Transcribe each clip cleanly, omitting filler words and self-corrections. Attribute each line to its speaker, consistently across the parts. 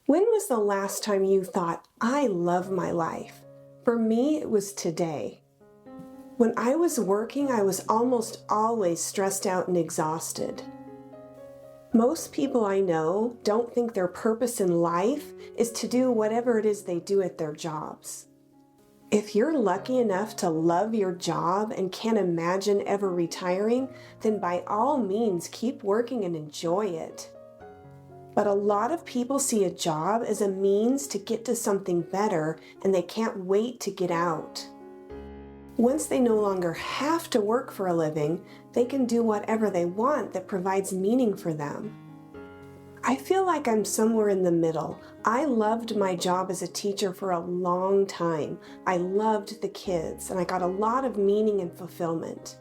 Speaker 1: When was the last time you thought, I love my life? For me, it was today. When I was working, I was almost always stressed out and exhausted. Most people I know don't think their purpose in life is to do whatever it is they do at their jobs. If you're lucky enough to love your job and can't imagine ever retiring, then by all means keep working and enjoy it. But a lot of people see a job as a means to get to something better, and they can't wait to get out. Once they no longer have to work for a living, they can do whatever they want that provides meaning for them. I feel like I'm somewhere in the middle. I loved my job as a teacher for a long time. I loved the kids, and I got a lot of meaning and fulfillment.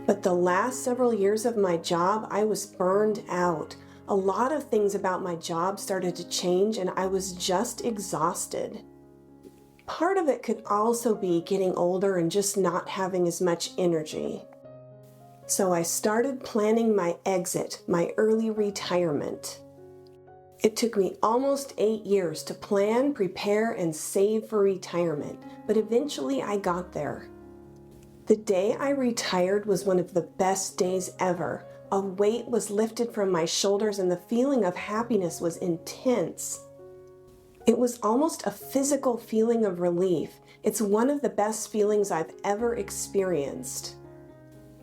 Speaker 1: But the last several years of my job, I was burned out. A lot of things about my job started to change, and I was just exhausted. Part of it could also be getting older and just not having as much energy. So I started planning my exit, my early retirement. It took me almost 8 years to plan, prepare, and save for retirement, but eventually I got there. The day I retired was one of the best days ever. A weight was lifted from my shoulders and the feeling of happiness was intense. It was almost a physical feeling of relief. It's one of the best feelings I've ever experienced.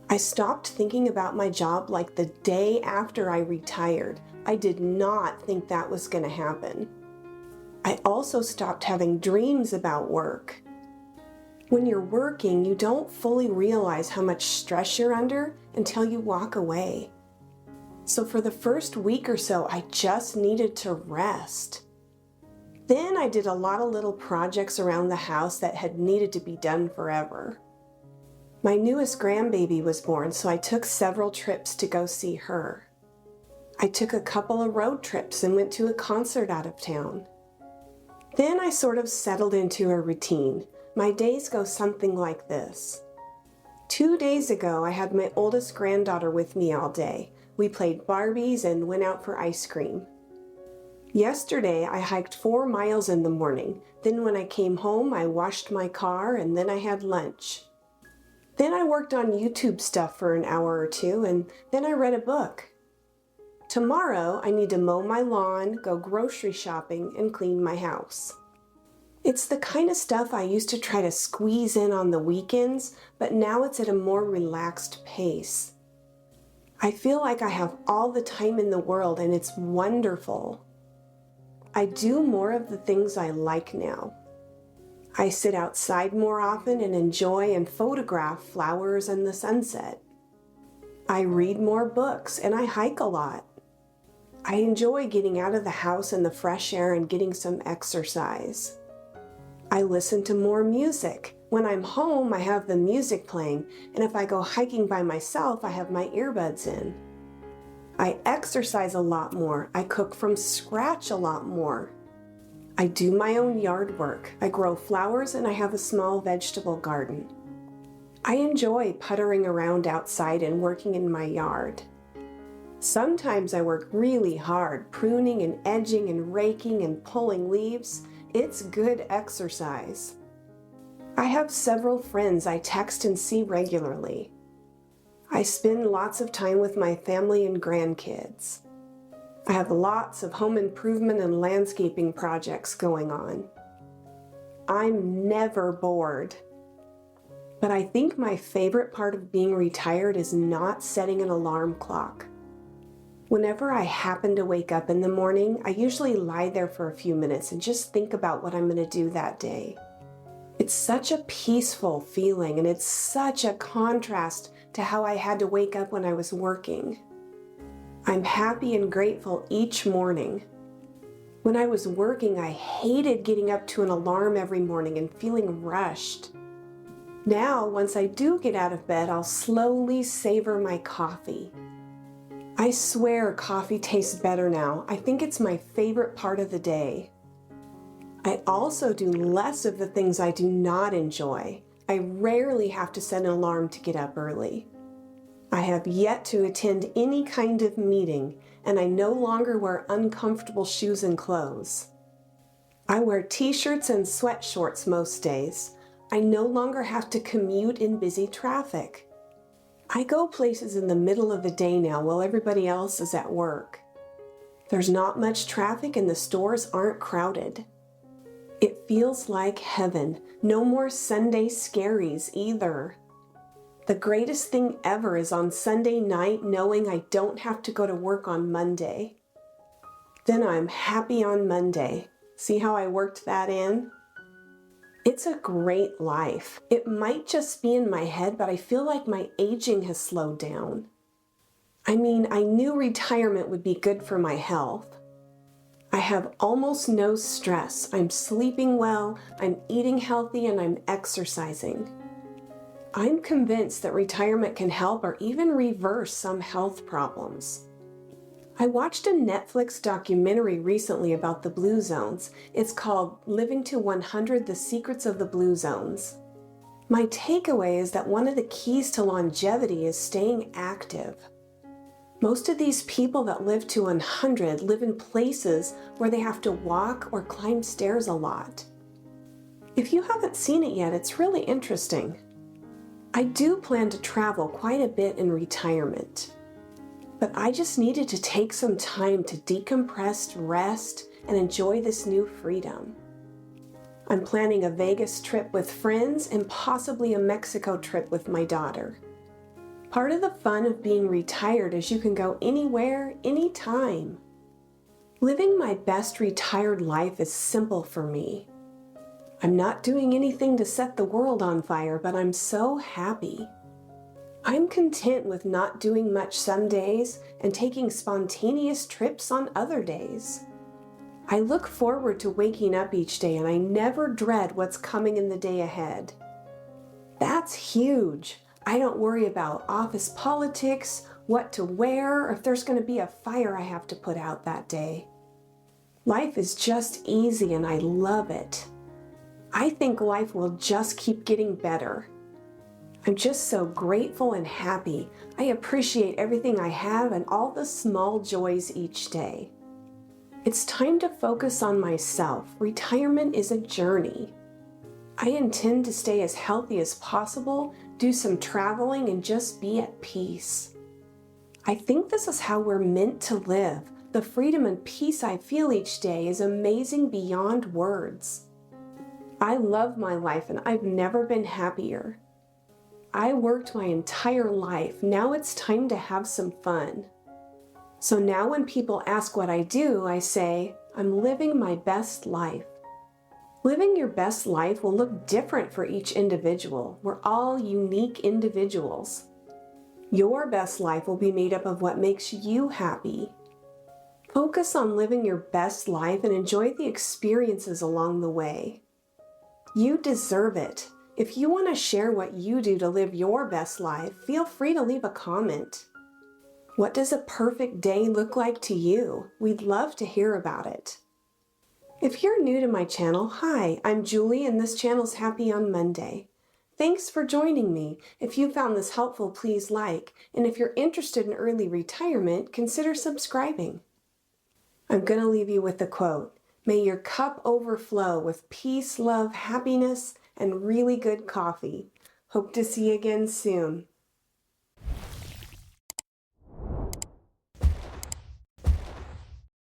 Speaker 1: I stopped thinking about my job like the day after I retired. I did not think that was going to happen. I also stopped having dreams about work. When you're working, you don't fully realize how much stress you're under until you walk away. So for the first week or so, I just needed to rest. Then I did a lot of little projects around the house that had needed to be done forever. My newest grandbaby was born, so I took several trips to go see her. I took a couple of road trips and went to a concert out of town. Then I sort of settled into a routine. My days go something like this. 2 days ago, I had my oldest granddaughter with me all day. We played Barbies and went out for ice cream. Yesterday, I hiked 4 miles in the morning. Then when I came home, I washed my car and then I had lunch. Then I worked on YouTube stuff for an hour or two, and then I read a book. Tomorrow, I need to mow my lawn, go grocery shopping, and clean my house. It's the kind of stuff I used to try to squeeze in on the weekends, but now it's at a more relaxed pace. I feel like I have all the time in the world, and it's wonderful. I do more of the things I like now. I sit outside more often and enjoy and photograph flowers and the sunset. I read more books and I hike a lot. I enjoy getting out of the house in the fresh air and getting some exercise. I listen to more music. When I'm home, I have the music playing, and if I go hiking by myself, I have my earbuds in. I exercise a lot more. I cook from scratch a lot more. I do my own yard work. I grow flowers and I have a small vegetable garden. I enjoy puttering around outside and working in my yard. Sometimes I work really hard, pruning and edging and raking and pulling leaves. It's good exercise. I have several friends I text and see regularly. I spend lots of time with my family and grandkids. I have lots of home improvement and landscaping projects going on. I'm never bored. But I think my favorite part of being retired is not setting an alarm clock. Whenever I happen to wake up in the morning, I usually lie there for a few minutes and just think about what I'm going to do that day. It's such a peaceful feeling, and it's such a contrast to how I had to wake up when I was working. I'm happy and grateful each morning. When I was working, I hated getting up to an alarm every morning and feeling rushed. Now, once I do get out of bed, I'll slowly savor my coffee. I swear coffee tastes better now. I think it's my favorite part of the day. I also do less of the things I do not enjoy. I rarely have to set an alarm to get up early. I have yet to attend any kind of meeting, and I no longer wear uncomfortable shoes and clothes. I wear t-shirts and sweatshorts most days. I no longer have to commute in busy traffic. I go places in the middle of the day now while everybody else is at work. There's not much traffic and the stores aren't crowded. It feels like heaven. No more Sunday scaries either. The greatest thing ever is on Sunday night knowing I don't have to go to work on Monday. Then I'm happy on Monday. See how I worked that in? It's a great life. It might just be in my head, but I feel like my aging has slowed down. I mean, I knew retirement would be good for my health. I have almost no stress. I'm sleeping well, I'm eating healthy, and I'm exercising. I'm convinced that retirement can help or even reverse some health problems. I watched a Netflix documentary recently about the Blue Zones. It's called Living to 100: The Secrets of the Blue Zones. My takeaway is that one of the keys to longevity is staying active. Most of these people that live to 100 live in places where they have to walk or climb stairs a lot. If you haven't seen it yet, it's really interesting. I do plan to travel quite a bit in retirement, but I just needed to take some time to decompress, rest, and enjoy this new freedom. I'm planning a Vegas trip with friends and possibly a Mexico trip with my daughter. Part of the fun of being retired is you can go anywhere, anytime. Living my best retired life is simple for me. I'm not doing anything to set the world on fire, but I'm so happy. I'm content with not doing much some days and taking spontaneous trips on other days. I look forward to waking up each day and I never dread what's coming in the day ahead. That's huge. I don't worry about office politics, what to wear, or if there's going to be a fire I have to put out that day. Life is just easy and I love it. I think life will just keep getting better. I'm just so grateful and happy. I appreciate everything I have and all the small joys each day. It's time to focus on myself. Retirement is a journey. I intend to stay as healthy as possible, do some traveling, and just be at peace. I think this is how we're meant to live. The freedom and peace I feel each day is amazing beyond words. I love my life and I've never been happier. I worked my entire life. Now it's time to have some fun. So now when people ask what I do, I say, I'm living my best life. Living your best life will look different for each individual. We're all unique individuals. Your best life will be made up of what makes you happy. Focus on living your best life and enjoy the experiences along the way. You deserve it. If you want to share what you do to live your best life, feel free to leave a comment. What does a perfect day look like to you? We'd love to hear about it. If you're new to my channel, hi, I'm Julie and this channel's Happy on Monday. Thanks for joining me. If you found this helpful, please like, and if you're interested in early retirement, consider subscribing. I'm going to leave you with a quote. May your cup overflow with peace, love, happiness, and really good coffee. Hope to see you again soon.